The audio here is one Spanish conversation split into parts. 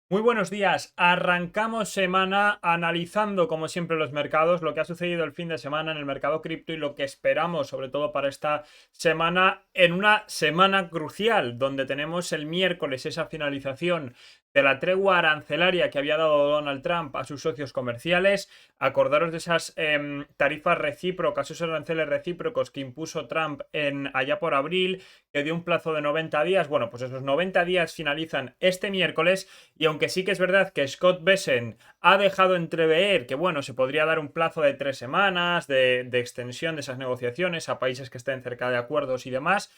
Muy buenos días. Arrancamos semana analizando, como siempre, los mercados, lo que ha sucedido el fin de semana en el mercado cripto y lo que esperamos, sobre todo para esta semana, en una semana crucial, donde tenemos el miércoles esa finalización de la tregua arancelaria que había dado Donald Trump a sus socios comerciales. Acordaros de esas tarifas recíprocas, esos aranceles recíprocos que impuso Trump allá por abril, que dio un plazo de 90 días. Bueno, pues esos 90 días finalizan este miércoles. Y aunque sí que es verdad que Scott Bessent ha dejado entrever que, bueno, se podría dar un plazo de 3 semanas de extensión de esas negociaciones a países que estén cerca de acuerdos y demás,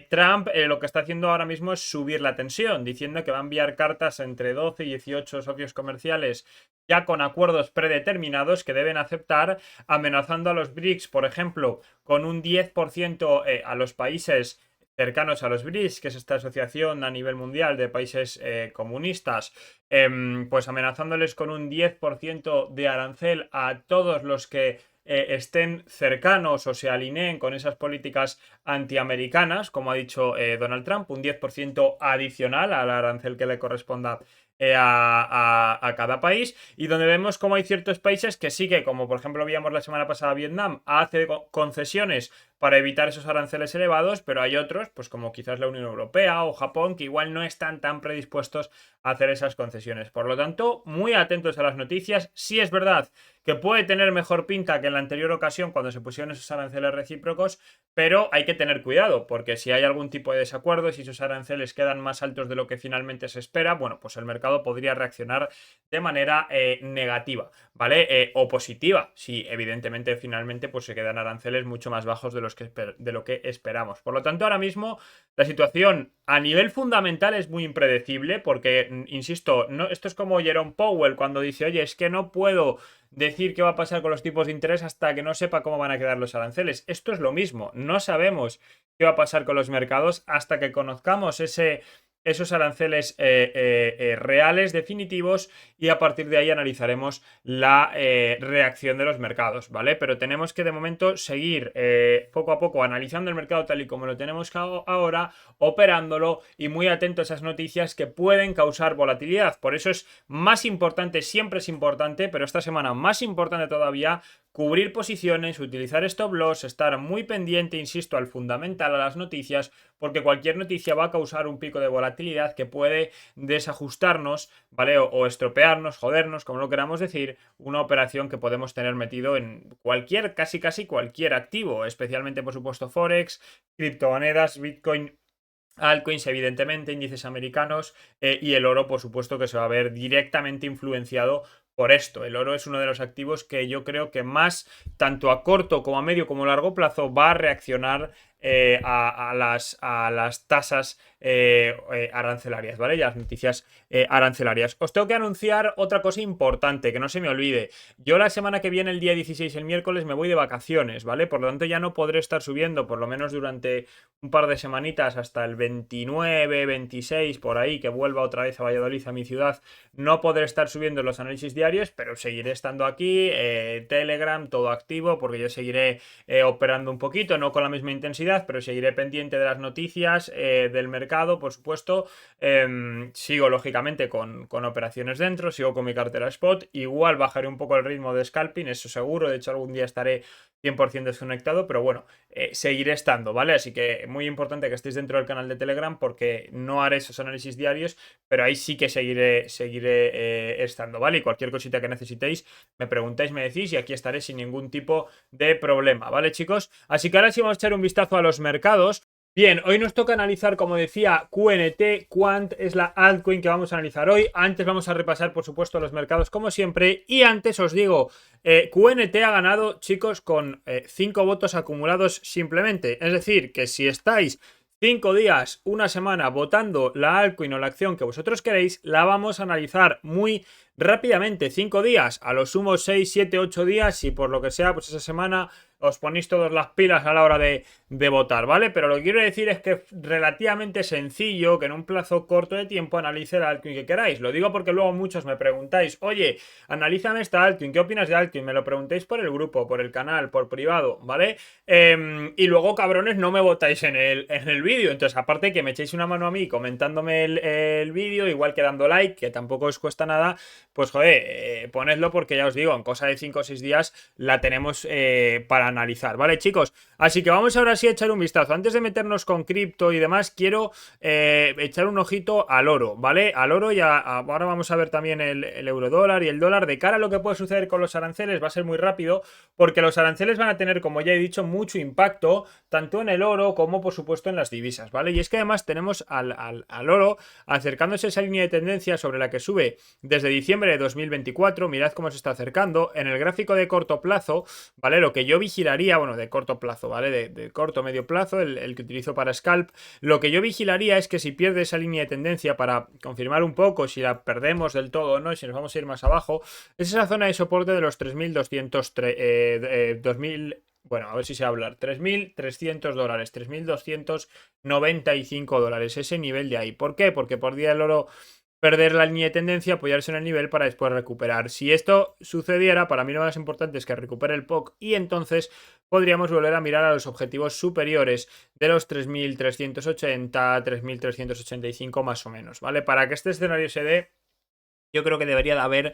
Trump lo que está haciendo ahora mismo es subir la tensión, diciendo que va a enviar cartas entre 12 y 18 socios comerciales ya con acuerdos predeterminados que deben aceptar, amenazando a los BRICS, por ejemplo, con un 10% a los países cercanos a los BRICS, que es esta asociación a nivel mundial de países comunistas, pues amenazándoles con un 10% de arancel a todos los que estén cercanos o se alineen con esas políticas antiamericanas, como ha dicho Donald Trump, un 10% adicional al arancel que le corresponda a cada país, y donde vemos como hay ciertos países que sí que, como por ejemplo vimos la semana pasada Vietnam, hace concesiones para evitar esos aranceles elevados, pero hay otros, pues como quizás la Unión Europea o Japón, que igual no están tan predispuestos a hacer esas concesiones. Por lo tanto, muy atentos a las noticias. Sí es verdad que puede tener mejor pinta que en la anterior ocasión cuando se pusieron esos aranceles recíprocos, pero hay que tener cuidado, porque si hay algún tipo de desacuerdo, si esos aranceles quedan más altos de lo que finalmente se espera, bueno, pues el mercado podría reaccionar de manera negativa, ¿vale? O positiva, si evidentemente finalmente pues se quedan aranceles mucho más bajos de lo que esperamos. Por lo tanto, ahora mismo la situación a nivel fundamental es muy impredecible, porque, insisto, no, esto es como Jerome Powell cuando dice, oye, es que no puedo decir qué va a pasar con los tipos de interés hasta que no sepa cómo van a quedar los aranceles. Esto es lo mismo, no sabemos qué va a pasar con los mercados hasta que conozcamos esos aranceles reales, definitivos, y a partir de ahí analizaremos la reacción de los mercados, ¿vale? Pero tenemos que de momento seguir poco a poco analizando el mercado tal y como lo tenemos ahora, operándolo y muy atento a esas noticias que pueden causar volatilidad. Por eso es más importante, siempre es importante, pero esta semana más importante todavía, cubrir posiciones, utilizar stop loss, estar muy pendiente, insisto, al fundamental, a las noticias, porque cualquier noticia va a causar un pico de volatilidad que puede desajustarnos, ¿vale? O estropearnos, jodernos, como lo queramos decir, una operación que podemos tener metido en cualquier, casi cualquier activo, especialmente por supuesto Forex, criptomonedas, Bitcoin, altcoins, evidentemente, índices americanos, y el oro, por supuesto, que se va a ver directamente influenciado por esto. El oro es uno de los activos que yo creo que más, tanto a corto como a medio como a largo plazo, va a reaccionar a las tasas arancelarias, ¿vale? Y a las noticias arancelarias. Os tengo que anunciar otra cosa importante, que no se me olvide. Yo la semana que viene, el día 16, el miércoles, me voy de vacaciones, ¿vale? Por lo tanto, ya no podré estar subiendo, por lo menos durante un par de semanitas, hasta el 29, 26, por ahí, que vuelva otra vez a Valladolid, a mi ciudad. No podré estar subiendo los análisis diarios, pero seguiré estando aquí, Telegram, todo activo, porque yo seguiré operando un poquito, no con la misma intensidad, pero seguiré pendiente de las noticias del mercado, por supuesto. Sigo lógicamente con operaciones dentro, sigo con mi cartera spot, igual bajaré un poco el ritmo de scalping, eso seguro, de hecho algún día estaré 100% desconectado, pero bueno, seguiré estando, ¿vale? Así que muy importante que estéis dentro del canal de Telegram, porque no haré esos análisis diarios, pero ahí sí que seguiré estando, ¿vale? Y cualquier cosita que necesitéis, me preguntáis, me decís, y aquí estaré sin ningún tipo de problema, ¿vale, chicos? Así que ahora sí vamos a echar un vistazo a los mercados. Bien, hoy nos toca analizar, como decía, QNT, Quant es la altcoin que vamos a analizar hoy. Antes vamos a repasar, por supuesto, los mercados como siempre. Y antes os digo, QNT ha ganado, chicos, con 5 votos acumulados simplemente. Es decir, que si estáis 5 días, una semana votando la altcoin o la acción que vosotros queréis, la vamos a analizar muy rápidamente. 5 días, a lo sumo 6, 7, 8 días, y por lo que sea, pues esa semana os ponéis todas las pilas a la hora de votar, ¿vale? Pero lo que quiero decir es que es relativamente sencillo que en un plazo corto de tiempo analice el altcoin que queráis. Lo digo porque luego muchos me preguntáis, oye, analízame esta altcoin, ¿qué opinas de altcoin? Me lo preguntéis por el grupo, por el canal, por privado, ¿vale? Y luego, cabrones, no me votáis en el vídeo. Entonces, aparte que me echéis una mano a mí comentándome el vídeo, igual que dando like, que tampoco os cuesta nada, pues joder, ponedlo porque ya os digo, en cosa de 5 o 6 días la tenemos para analizar, ¿vale, chicos? Así que vamos ahora sí a echar un vistazo. Antes de meternos con cripto y demás, quiero echar un ojito al oro, ¿vale? Al oro y ahora vamos a ver también el euro dólar y el dólar. De cara a lo que puede suceder con los aranceles, va a ser muy rápido, porque los aranceles van a tener, como ya he dicho, mucho impacto, tanto en el oro como, por supuesto, en las divisas, ¿vale? Y es que además tenemos al oro acercándose a esa línea de tendencia sobre la que sube desde diciembre de 2024. Mirad cómo se está acercando. En el gráfico de corto plazo, ¿vale? Lo que yo vigilaría, bueno, de corto plazo, ¿vale? De corto medio plazo, el que utilizo para scalp, lo que yo vigilaría es que si pierde esa línea de tendencia, para confirmar un poco si la perdemos del todo o no, y si nos vamos a ir más abajo, es esa zona de soporte de los 3.200, 2000. Bueno, a ver si sé hablar. $3.300, $3.295, ese nivel de ahí. ¿Por qué? Porque por día del oro perder la línea de tendencia, apoyarse en el nivel para después recuperar. Si esto sucediera, para mí lo más importante es que recupere el POC y entonces podríamos volver a mirar a los objetivos superiores de los 3.380, 3.385 más o menos, ¿vale? Para que este escenario se dé, yo creo que debería de haber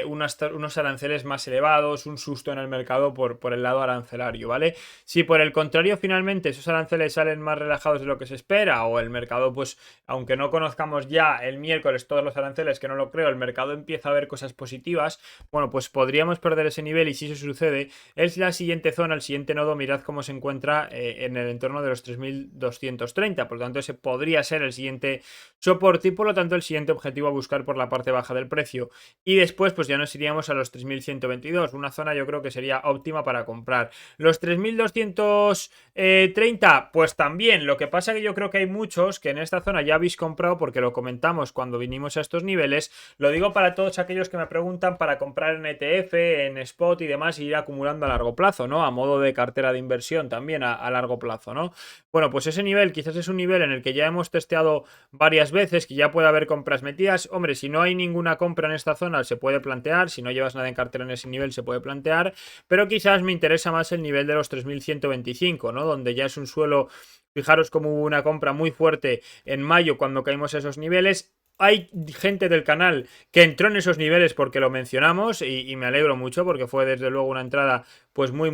unos aranceles más elevados, un susto en el mercado por el lado arancelario, ¿vale? Si por el contrario finalmente esos aranceles salen más relajados de lo que se espera, o el mercado, pues, aunque no conozcamos ya el miércoles todos los aranceles, que no lo creo, el mercado empieza a ver cosas positivas, bueno, pues podríamos perder ese nivel, y si eso sucede, es la siguiente zona, el siguiente nodo, mirad cómo se encuentra en el entorno de los 3.230, por lo tanto ese podría ser el siguiente soporte y por lo tanto el siguiente objetivo a buscar por la parte baja del precio. Y después pues ya nos iríamos a los 3.122, una zona yo creo que sería óptima para comprar. Los 3.230 pues también, lo que pasa que yo creo que hay muchos que en esta zona ya habéis comprado porque lo comentamos cuando vinimos a estos niveles. Lo digo para todos aquellos que me preguntan para comprar en ETF, en spot y demás, y ir acumulando a largo plazo, ¿no? A modo de cartera de inversión también a largo plazo, ¿no? Bueno, pues ese nivel quizás es un nivel en el que ya hemos testeado varias veces, que ya puede haber compras metidas. Hombre, si no hay ninguna compra en esta zona se puede plantear, si no llevas nada en cartera en ese nivel se puede plantear, pero quizás me interesa más el nivel de los 3.125, ¿no? Donde ya es un suelo. Fijaros cómo hubo una compra muy fuerte en mayo cuando caímos a esos niveles. Hay gente del canal que entró en esos niveles porque lo mencionamos y me alegro mucho porque fue desde luego una entrada pues muy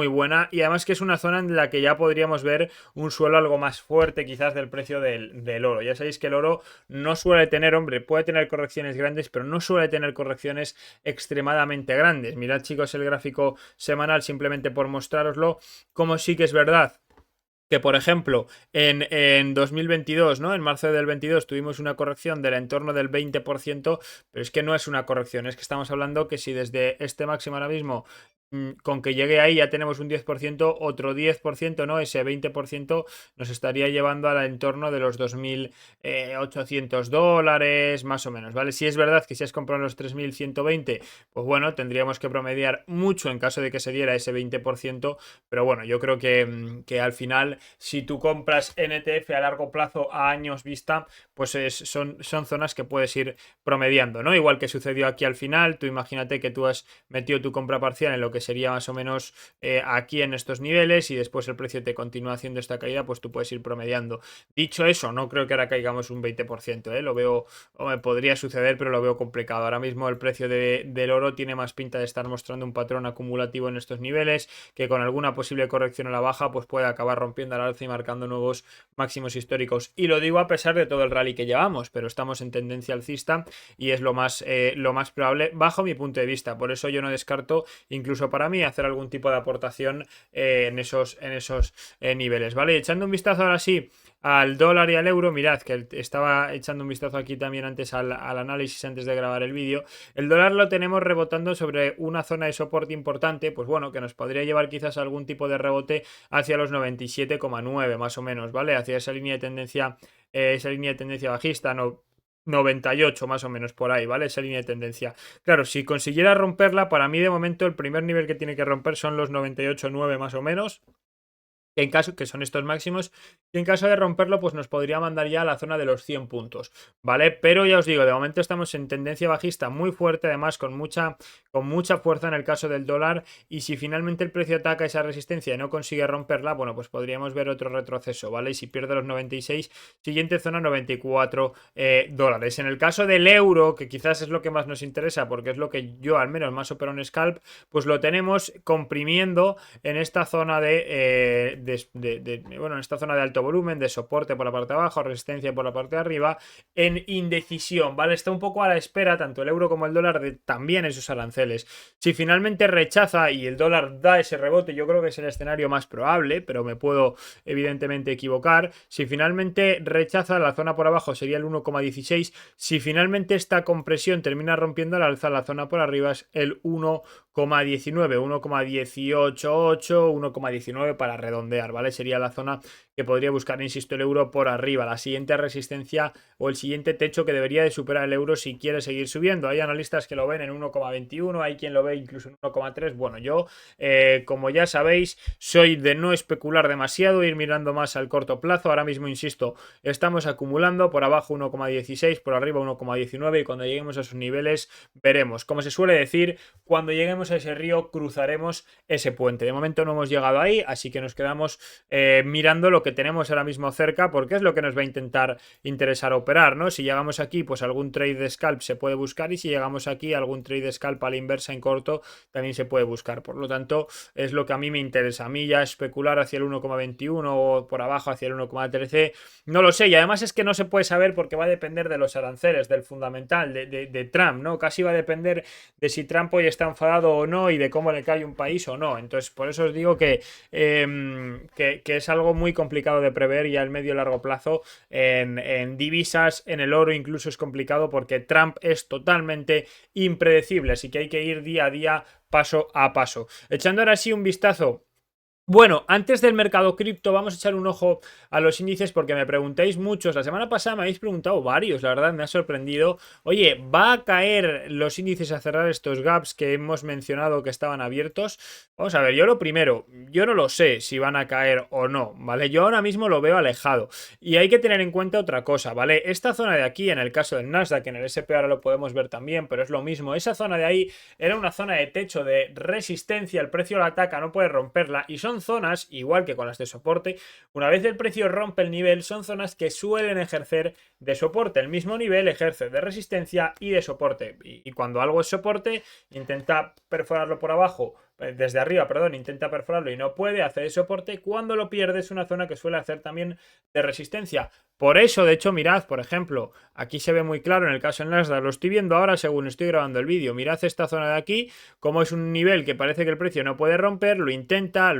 buena, y además que es una zona en la que ya podríamos ver un suelo algo más fuerte quizás del precio del oro. Ya sabéis que el oro no suele tener, hombre, puede tener correcciones grandes, pero no suele tener correcciones extremadamente grandes. Mirad, chicos, el gráfico semanal simplemente por mostraroslo, como sí que es verdad que, por ejemplo, en 2022, ¿no? En marzo del 22 tuvimos una corrección del entorno del 20%, pero es que no es una corrección, es que estamos hablando que si desde este máximo ahora mismo, con que llegue ahí ya tenemos un 10%, otro 10%, ¿no? Ese 20% nos estaría llevando al entorno de los $2.800, más o menos, ¿vale? Si es verdad que si has comprado los 3.120, pues bueno, tendríamos que promediar mucho en caso de que se diera ese 20%, pero bueno, yo creo que al final, si tú compras en ETF a largo plazo, a años vista, pues son zonas que puedes ir promediando, ¿no? Igual que sucedió aquí al final, tú imagínate que tú has metido tu compra parcial en lo que sería más o menos aquí en estos niveles, y después el precio te continúa haciendo esta caída, pues tú puedes ir promediando. Dicho eso, no creo que ahora caigamos un 20%, ¿eh? Lo veo, podría suceder, pero lo veo complicado. Ahora mismo el precio del oro tiene más pinta de estar mostrando un patrón acumulativo en estos niveles, que con alguna posible corrección a la baja pues puede acabar rompiendo al alza y marcando nuevos máximos históricos. Y lo digo a pesar de todo el rally que llevamos, pero estamos en tendencia alcista y es lo más probable bajo mi punto de vista. Por eso yo no descarto, incluso para mí, hacer algún tipo de aportación en esos niveles, ¿vale? Echando un vistazo ahora sí al dólar y al euro, mirad que estaba echando un vistazo aquí también antes al análisis antes de grabar el vídeo. El dólar lo tenemos rebotando sobre una zona de soporte importante, pues bueno, que nos podría llevar quizás a algún tipo de rebote hacia los 97,9 más o menos, ¿vale? Hacia esa línea de tendencia bajista, no 98 más o menos por ahí, ¿vale? Esa línea de tendencia. Claro, si consiguiera romperla, para mí de momento el primer nivel que tiene que romper son los 98,9 más o menos. En caso, que son estos máximos, y en caso de romperlo, pues nos podría mandar ya a la zona de los 100 puntos, ¿vale? Pero ya os digo, de momento estamos en tendencia bajista muy fuerte, además con mucha fuerza en el caso del dólar, y si finalmente el precio ataca esa resistencia y no consigue romperla, bueno, pues podríamos ver otro retroceso, ¿vale? Y si pierde los 96, siguiente zona 94 dólares. En el caso del euro, que quizás es lo que más nos interesa, porque es lo que yo al menos más opero en scalp, pues lo tenemos comprimiendo en esta zona bueno, en esta zona de alto volumen, de soporte por la parte de abajo, resistencia por la parte de arriba, en indecisión, ¿vale? Está un poco a la espera, tanto el euro como el dólar, de también esos aranceles. Si finalmente rechaza y el dólar da ese rebote, yo creo que es el escenario más probable, pero me puedo evidentemente equivocar. Si finalmente rechaza, la zona por abajo sería el 1,16. Si finalmente esta compresión termina rompiendo al alza, la zona por arriba es el 1,19, 1,188, 1,19 para redondear, ¿vale? Sería la zona que podría buscar, insisto, el euro por arriba, la siguiente resistencia o el siguiente techo que debería de superar el euro si quiere seguir subiendo. Hay analistas que lo ven en 1,21, hay quien lo ve incluso en 1,3. Bueno, yo, como ya sabéis, soy de no especular demasiado, ir mirando más al corto plazo. Ahora mismo, insisto, estamos acumulando por abajo 1,16, por arriba 1,19 y cuando lleguemos a esos niveles veremos. Como se suele decir, cuando lleguemos a ese río cruzaremos ese puente. De momento no hemos llegado ahí, así que nos quedamos mirando lo que tenemos ahora mismo cerca, porque es lo que nos va a intentar interesar operar, ¿no? Si llegamos aquí, pues algún trade de scalp se puede buscar, y si llegamos aquí, algún trade de scalp a la inversa en corto también se puede buscar. Por lo tanto, es lo que a mí me interesa. A mí ya especular hacia el 1,21 o por abajo hacia el 1,13, no lo sé. Y además es que no se puede saber porque va a depender de los aranceles, del fundamental, de Trump, ¿no? Casi va a depender de si Trump hoy está enfadado o no y de cómo le cae un país o no. Entonces, por eso os digo que es algo muy complicado de prever ya al medio y largo plazo. En divisas, en el oro incluso es complicado porque Trump es totalmente impredecible, así que hay que ir día a día, paso a paso. Echando ahora sí un vistazo. Bueno, antes del mercado cripto vamos a echar un ojo a los índices porque me preguntáis muchos. La semana pasada me habéis preguntado varios, la verdad me ha sorprendido. Oye, ¿va a caer los índices a cerrar estos gaps que hemos mencionado que estaban abiertos? Vamos a ver, yo lo primero, yo no lo sé si van a caer o no, ¿vale? Yo ahora mismo lo veo alejado y hay que tener en cuenta otra cosa, ¿vale? Esta zona de aquí, en el caso del Nasdaq, en el SP ahora lo podemos ver también, pero es lo mismo. Esa zona de ahí era una zona de techo de resistencia, el precio la ataca, no puede romperla y son zonas, igual que con las de soporte, una vez el precio rompe el nivel, son zonas que suelen ejercer de soporte. El mismo nivel ejerce de resistencia y de soporte. Y cuando algo es soporte, intenta perforarlo por abajo, desde arriba, perdón, intenta perforarlo y no puede, hace de soporte. Cuando lo pierde es una zona que suele hacer también de resistencia. Por eso, de hecho, mirad, por ejemplo, aquí se ve muy claro en el caso del Nasdaq, lo estoy viendo ahora según estoy grabando el vídeo. Mirad esta zona de aquí, como es un nivel que parece que el precio no puede romper, lo intenta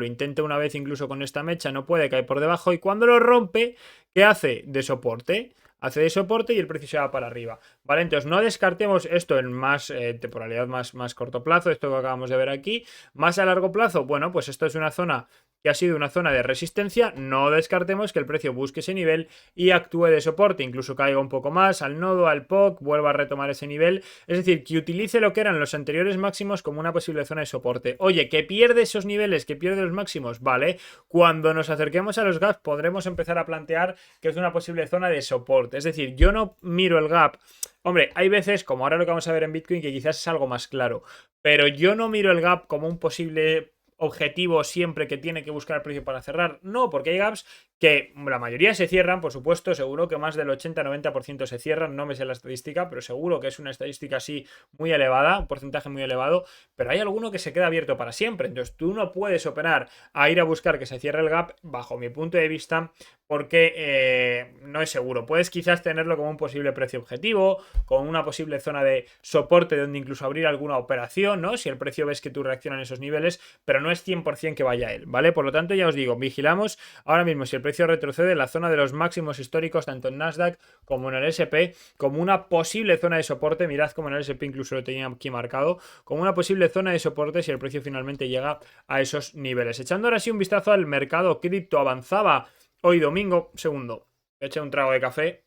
una vez incluso con esta mecha, no puede caer por debajo y cuando lo rompe, ¿qué hace? De soporte. Hace de soporte y el precio se va para arriba. Vale, entonces no descartemos esto en más temporalidad más corto plazo, esto que acabamos de ver aquí. Más a largo plazo, bueno, pues esto es una zona que ha sido una zona de resistencia. No descartemos que el precio busque ese nivel y actúe de soporte, incluso caiga un poco más al nodo, al POC, vuelva a retomar ese nivel. Es decir, que utilice lo que eran los anteriores máximos como una posible zona de soporte. Oye, que pierde esos niveles, que pierde los máximos, vale. Cuando nos acerquemos a los gaps podremos empezar a plantear que es una posible zona de soporte. Es decir, yo no miro el gap. Hombre, hay veces, como ahora lo que vamos a ver en Bitcoin, que quizás es algo más claro. Pero yo no miro el gap como un posible objetivo siempre que tiene que buscar el precio para cerrar. No, porque hay gaps que la mayoría se cierran, por supuesto, seguro que más del 80-90% se cierran, no me sé la estadística, pero seguro que es una estadística así muy elevada, un porcentaje muy elevado, pero hay alguno que se queda abierto para siempre, entonces tú no puedes operar a ir a buscar que se cierre el gap, bajo mi punto de vista, porque no es seguro. Puedes quizás tenerlo como un posible precio objetivo, con una posible zona de soporte donde incluso abrir alguna operación, ¿no? Si el precio ves que tú reaccionas en esos niveles, pero no es 100% que vaya él, ¿vale? Por lo tanto, ya os digo, vigilamos ahora mismo si el precio retrocede en la zona de los máximos históricos, tanto en Nasdaq como en el SP, como una posible zona de soporte. Mirad como en el SP incluso lo tenía aquí marcado, como una posible zona de soporte si el precio finalmente llega a esos niveles. Echando ahora sí un vistazo al mercado cripto, avanzaba hoy domingo, segundo, eché un trago de café.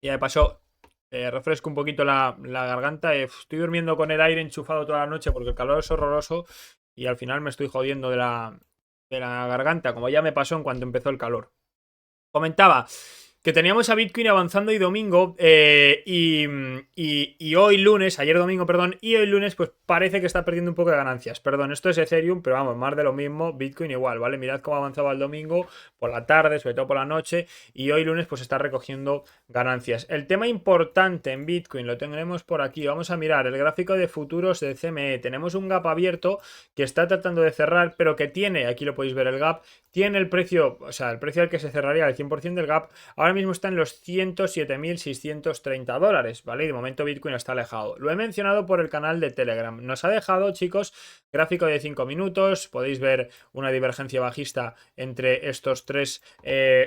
Y de paso, refresco un poquito la garganta. Estoy durmiendo con el aire enchufado toda la noche porque el calor es horroroso y al final me estoy jodiendo de la garganta, como ya me pasó en cuanto empezó el calor. Comentaba que teníamos a Bitcoin avanzando y domingo y hoy lunes, ayer domingo, perdón, y hoy lunes pues parece que está perdiendo un poco de ganancias. Perdón, esto es Ethereum, pero vamos, más de lo mismo, Bitcoin igual, ¿vale? Mirad cómo avanzaba el domingo por la tarde, sobre todo por la noche, y hoy lunes pues está recogiendo ganancias. El tema importante en Bitcoin lo tendremos por aquí, vamos a mirar el gráfico de futuros de CME. Tenemos un gap abierto que está tratando de cerrar, pero que tiene, aquí lo podéis ver el gap, tiene el precio, o sea, el precio al que se cerraría el 100% del gap, ahora mismo está en los 107.630 dólares, ¿vale? Y de momento Bitcoin está alejado. Lo he mencionado por el canal de Telegram. Nos ha dejado, chicos, gráfico de 5 minutos. Podéis ver una divergencia bajista entre estos tres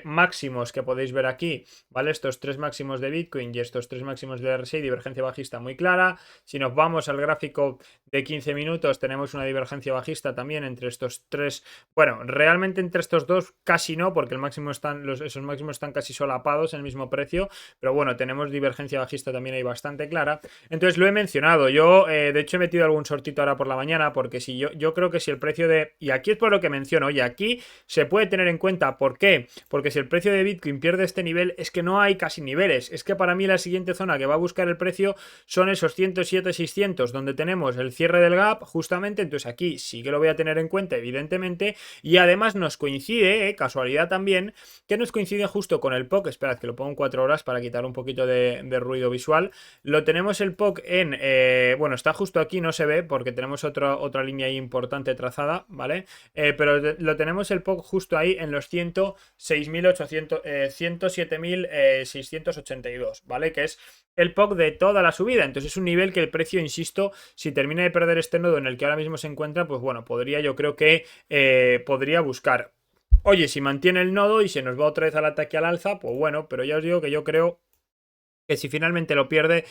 máximos que podéis ver aquí, ¿vale? Estos tres máximos de Bitcoin y estos tres máximos de RSI, divergencia bajista muy clara. Si nos vamos al gráfico de 15 minutos, tenemos una divergencia bajista también entre estos tres. Bueno, realmente entre estos dos casi no, porque el máximo esos máximos están casi solapados en el mismo precio, pero bueno, tenemos divergencia bajista también ahí bastante clara. Entonces lo he mencionado, yo de hecho he metido algún sortito ahora por la mañana, porque si yo creo que si el precio de, y aquí es por lo que menciono, y aquí se puede tener en cuenta, ¿por qué? Porque si el precio de Bitcoin pierde este nivel, es que no hay casi niveles, es que para mí la siguiente zona que va a buscar el precio son esos 107.600, donde tenemos el cierre del gap, justamente. Entonces aquí sí que lo voy a tener en cuenta, evidentemente, y además nos coincide, casualidad también, que nos coincide justo con el POC. Esperad que lo pongo en 4 horas para quitar un poquito de ruido visual. Lo tenemos el POC en, bueno, está justo aquí, no se ve porque tenemos otra línea ahí importante trazada, ¿vale? Pero lo tenemos el POC justo ahí en los 107.682, ¿vale? Que es el POC de toda la subida. Entonces es un nivel que el precio, insisto, si termina de perder este nodo en el que ahora mismo se encuentra, pues bueno, yo creo que podría buscar. Oye, si mantiene el nodo y se nos va otra vez al ataque al alza, pues bueno, pero ya os digo que yo creo que si finalmente lo pierde,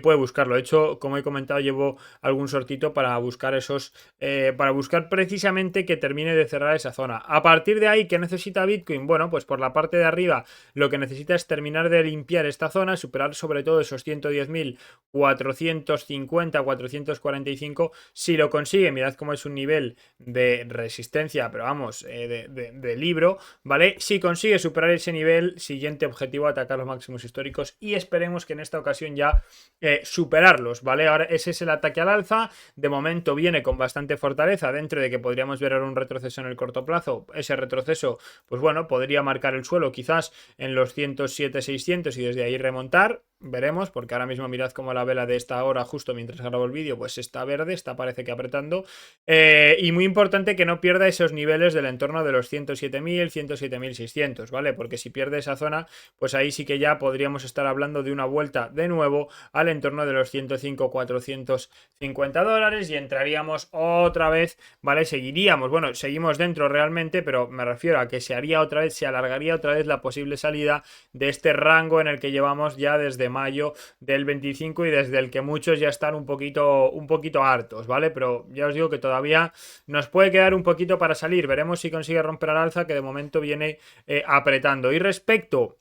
puede buscarlo. De hecho, como he comentado, llevo algún sortito para buscar para buscar precisamente que termine de cerrar esa zona. A partir de ahí, ¿qué necesita Bitcoin? Bueno, pues por la parte de arriba, lo que necesita es terminar de limpiar esta zona, superar sobre todo esos 110.450, 445. Si lo consigue, mirad cómo es un nivel de resistencia, pero vamos, de libro, ¿vale? Si consigue superar ese nivel, siguiente objetivo, atacar los máximos históricos y esperemos que en esta ocasión ya superarlos, ¿vale? Ahora ese es el ataque al alza, de momento viene con bastante fortaleza, dentro de que podríamos ver ahora un retroceso en el corto plazo. Ese retroceso, pues bueno, podría marcar el suelo quizás en los 107.600 y desde ahí remontar. Veremos, porque ahora mismo mirad cómo la vela de esta hora, justo mientras grabo el vídeo, pues está verde, está parece que apretando. Y muy importante que no pierda esos niveles del entorno de los 107.000, 107.600, ¿vale? Porque si pierde esa zona, pues ahí sí que ya podríamos estar hablando de una vuelta de nuevo al entorno de los 105.450 dólares y entraríamos otra vez, ¿vale? Seguiríamos, bueno, seguimos dentro realmente, pero me refiero a que se haría otra vez, se alargaría otra vez la posible salida de este rango en el que llevamos ya desde mayo del 25 y desde el que muchos ya están un poquito hartos, ¿vale? Pero ya os digo que todavía nos puede quedar un poquito para salir. Veremos si consigue romper al alza, que de momento viene apretando. Y respecto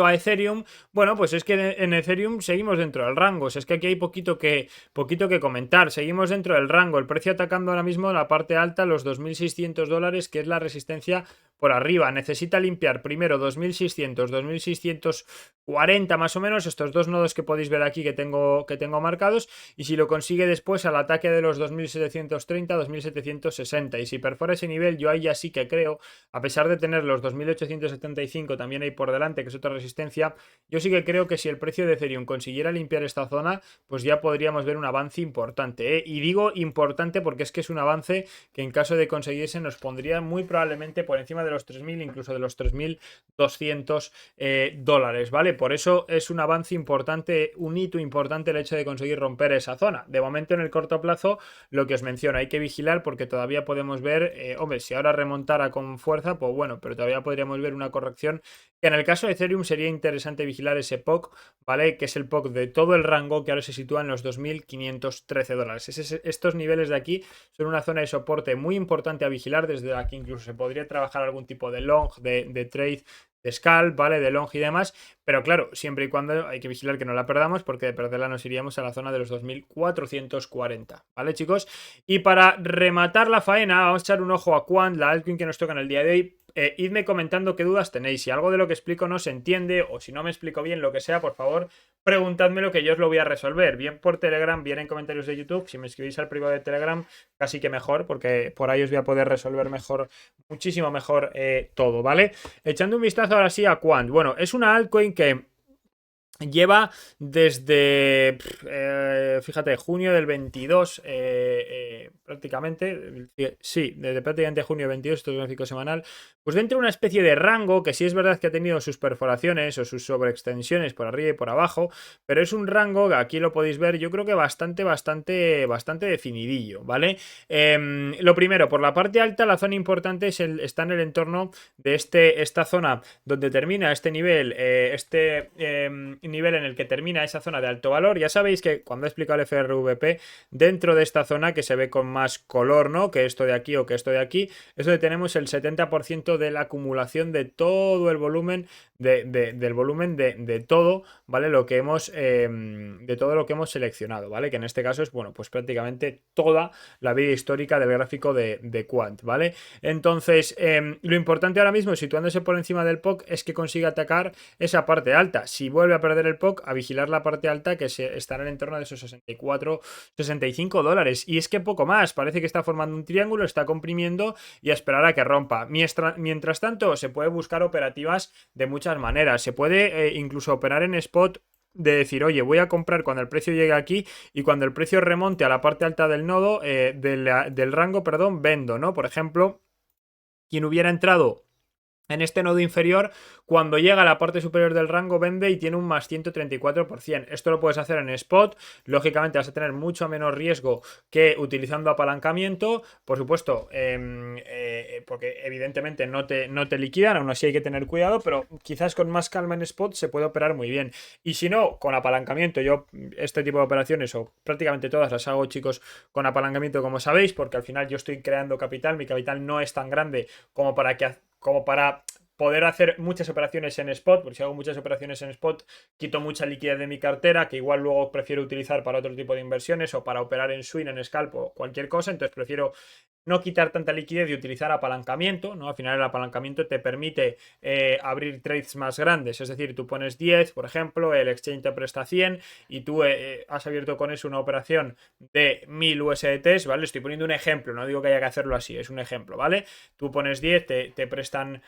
a Ethereum, bueno, pues es que en Ethereum seguimos dentro del rango. O sea, es que aquí hay poquito que comentar. Seguimos dentro del rango. El precio atacando ahora mismo la parte alta, los 2.600 dólares, que es la resistencia por arriba. Necesita limpiar primero 2.600, 2.640 más o menos, estos dos nodos que podéis ver aquí que tengo marcados. Y si lo consigue después al ataque de los 2.730, 2.760. Y si perfora ese nivel, yo ahí ya sí que creo, a pesar de tener los 2.875 también ahí por delante, que es otra resistencia, yo sí que creo que si el precio de Ethereum consiguiera limpiar esta zona, pues ya podríamos ver un avance importante, ¿eh? Y digo importante porque es que es un avance que en caso de conseguirse nos pondría muy probablemente por encima de los 3.000, incluso de los 3.200 dólares, ¿vale? Por eso es un avance importante, un hito importante el hecho de conseguir romper esa zona. De momento en el corto plazo, lo que os menciono, hay que vigilar porque todavía podemos ver, hombre, si ahora remontara con fuerza, pues bueno, pero todavía podríamos ver una corrección. En el caso de Ethereum sería interesante vigilar ese POC, ¿vale? Que es el POC de todo el rango que ahora se sitúa en los 2.513 dólares. Estos niveles de aquí son una zona de soporte muy importante a vigilar, desde aquí incluso se podría trabajar algún tipo de long, de trade, scalp, ¿vale? De long y demás, pero claro, siempre y cuando hay que vigilar que no la perdamos, porque de perderla nos iríamos a la zona de los 2440, ¿vale, chicos? Y para rematar la faena, vamos a echar un ojo a Quant, la altcoin que nos toca en el día de hoy. Idme comentando qué dudas tenéis. Si algo de lo que explico no se entiende o si no me explico bien lo que sea, por favor, preguntadmelo que yo os lo voy a resolver. Bien por Telegram, bien en comentarios de YouTube. Si me escribís al privado de Telegram, casi que mejor, porque por ahí os voy a poder resolver mejor, muchísimo mejor todo, ¿vale? Echando un vistazo ahora sí a Quant. Bueno, es una altcoin que lleva desde, fíjate, junio del 22, prácticamente, sí, desde prácticamente junio del 22, esto es un gráfico semanal, pues dentro de una especie de rango que sí es verdad que ha tenido sus perforaciones o sus sobreextensiones por arriba y por abajo, pero es un rango que aquí lo podéis ver, yo creo que bastante definidillo, ¿vale? Lo primero, por la parte alta, la zona importante está en el entorno de esta zona donde termina este nivel, nivel en el que termina esa zona de alto valor. Ya sabéis que cuando he explicado el FRVP, dentro de esta zona que se ve con más color, ¿no? Que esto de aquí o que esto de aquí, es donde tenemos el 70% de la acumulación de todo el volumen, del volumen de todo, ¿vale? Lo que hemos, de todo lo que hemos seleccionado, ¿vale? Que en este caso es, bueno, pues prácticamente toda la vida histórica del gráfico de Quant, ¿vale? Entonces, lo importante ahora mismo, situándose por encima del POC, es que consiga atacar esa parte alta. Si vuelve a perder el POC, a vigilar la parte alta, que estará en el entorno de esos 64, 65 dólares. Y es que poco más, parece que está formando un triángulo, está comprimiendo y a esperar a que rompa. Mientras tanto, se puede buscar operativas de muchas maneras. Se puede incluso operar en spot, de decir, oye, voy a comprar cuando el precio llegue aquí y cuando el precio remonte a la parte alta del nodo, del rango, perdón, vendo, ¿no? Por ejemplo, quien hubiera entrado en este nodo inferior, cuando llega a la parte superior del rango, vende y tiene un más 134%. Esto lo puedes hacer en spot. Lógicamente vas a tener mucho menos riesgo que utilizando apalancamiento. Por supuesto, porque evidentemente no te liquidan, aún así hay que tener cuidado, pero quizás con más calma en spot se puede operar muy bien. Y si no, con apalancamiento, yo este tipo de operaciones, o prácticamente todas las hago, chicos, con apalancamiento, como sabéis, porque al final yo estoy creando capital, mi capital no es tan grande como para poder hacer muchas operaciones en spot, porque si hago muchas operaciones en spot, quito mucha liquidez de mi cartera, que igual luego prefiero utilizar para otro tipo de inversiones o para operar en swing, en scalp o cualquier cosa, entonces prefiero no quitar tanta liquidez y utilizar apalancamiento, ¿no? Al final el apalancamiento te permite abrir trades más grandes, es decir, tú pones 10, por ejemplo, el exchange te presta 100 y tú has abierto con eso una operación de 1000 USDTs, ¿vale? Estoy poniendo un ejemplo, no digo que haya que hacerlo así, es un ejemplo, ¿vale? Tú pones 10, te prestan,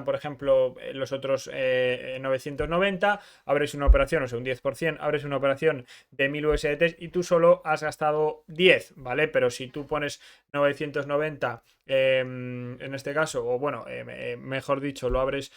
por ejemplo, los otros 990, abres una operación, o sea, un 10%, abres una operación de 1000 USDTs y tú solo has gastado 10, ¿vale? Pero si tú pones 990 en este caso, o bueno, mejor dicho, lo abres,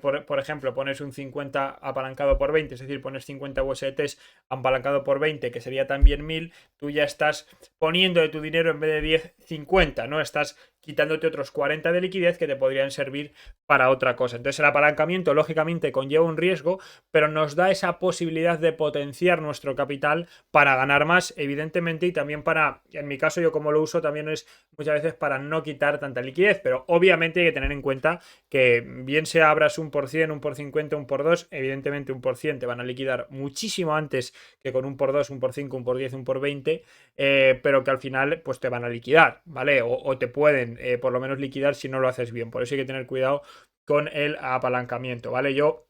por ejemplo, pones un 50 apalancado por 20, es decir, pones 50 USDTs apalancado por 20, que sería también 1000, tú ya estás poniendo de tu dinero en vez de 10, 50, ¿no? Estás quitándote otros 40 de liquidez que te podrían servir para otra cosa. Entonces el apalancamiento lógicamente conlleva un riesgo, pero nos da esa posibilidad de potenciar nuestro capital para ganar más, evidentemente, y también para, en mi caso yo como lo uso también es muchas veces para no quitar tanta liquidez, pero obviamente hay que tener en cuenta que bien sea abras un por 100, un por 50, un por 2, evidentemente un por 100 te van a liquidar muchísimo antes que con un por 2, un por 5, un por 10, un por 20, pero que al final pues te van a liquidar, ¿vale? O te pueden por lo menos liquidar si no lo haces bien. Por eso hay que tener cuidado con el apalancamiento, ¿vale? Yo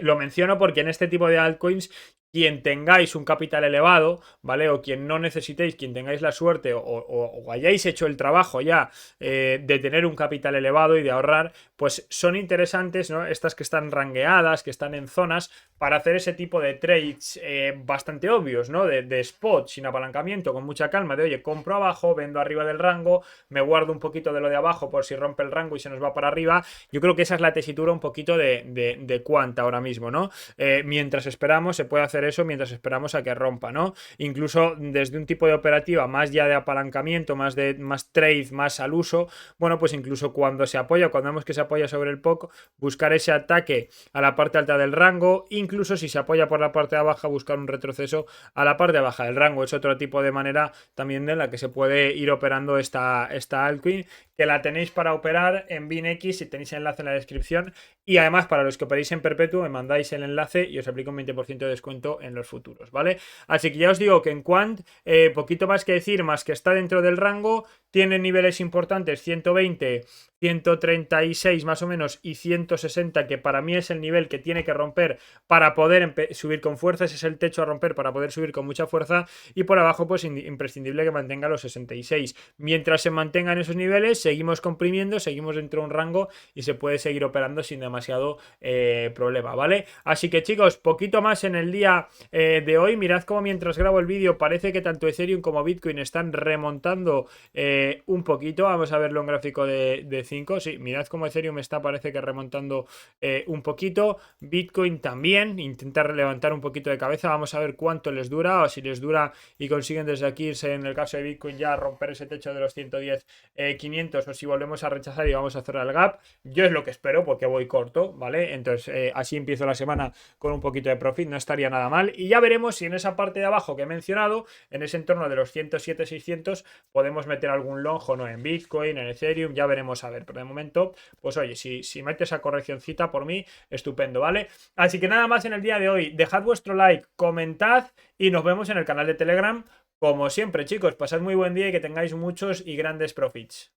lo menciono porque en este tipo de altcoins, quien tengáis un capital elevado, ¿vale? O quien no necesitéis, quien tengáis la suerte o hayáis hecho el trabajo ya de tener un capital elevado y de ahorrar, pues son interesantes, ¿no? Estas que están rangueadas, que están en zonas, para hacer ese tipo de trades bastante obvios, ¿no? De spot, sin apalancamiento, con mucha calma, de oye, compro abajo, vendo arriba del rango, me guardo un poquito de lo de abajo por si rompe el rango y se nos va para arriba. Yo creo que esa es la tesitura un poquito de Quant ahora mismo, ¿no? Mientras esperamos, se puede hacer eso mientras esperamos a que rompa, ¿no? Incluso desde un tipo de operativa más ya de apalancamiento, más trade, más al uso, bueno, pues incluso cuando se apoya, cuando vemos que se apoya sobre el POC, buscar ese ataque a la parte alta del rango, incluso si se apoya por la parte de baja, buscar un retroceso a la parte baja del rango. Es otro tipo de manera también de la que se puede ir operando esta altcoin, que la tenéis para operar en BinX, si tenéis el enlace en la descripción. Y además, para los que operéis en perpetuo, me mandáis el enlace y os aplico un 20% de descuento en los futuros, ¿vale? Así que ya os digo que en Quant, poquito más que decir, más que está dentro del rango, tiene niveles importantes, 120, 136 más o menos y 160, que para mí es el nivel que tiene que romper para poder subir con fuerza. Ese es el techo a romper para poder subir con mucha fuerza. Y por abajo, pues imprescindible que mantenga los 66. Mientras se mantengan esos niveles, seguimos comprimiendo, seguimos dentro de un rango y se puede seguir operando sin demasiado problema, ¿vale? Así que chicos, poquito más en el día de hoy. Mirad cómo mientras grabo el vídeo parece que tanto Ethereum como Bitcoin están remontando un poquito. Vamos a verlo en gráfico de 5. Sí, mirad cómo Ethereum está, parece que remontando un poquito. Bitcoin también intenta levantar un poquito de cabeza. Vamos a ver cuánto les dura, o si les dura y consiguen desde aquí irse, en el caso de Bitcoin, ya romper ese techo de los 110 500, o si volvemos a rechazar y vamos a cerrar el gap. Yo es lo que espero porque voy corto, ¿vale? Entonces así empiezo la semana con un poquito de profit, no estaría nada mal. Y ya veremos si en esa parte de abajo que he mencionado, en ese entorno de los 107 600, podemos meter algún long o no en Bitcoin, en Ethereum, ya veremos a ver. Pero de momento, pues oye, si mete esa correccioncita, por mí, estupendo, ¿vale? Así que nada más en el día de hoy. Dejad vuestro like, comentad y nos vemos en el canal de Telegram. Como siempre, chicos, pasad muy buen día y que tengáis muchos y grandes profits.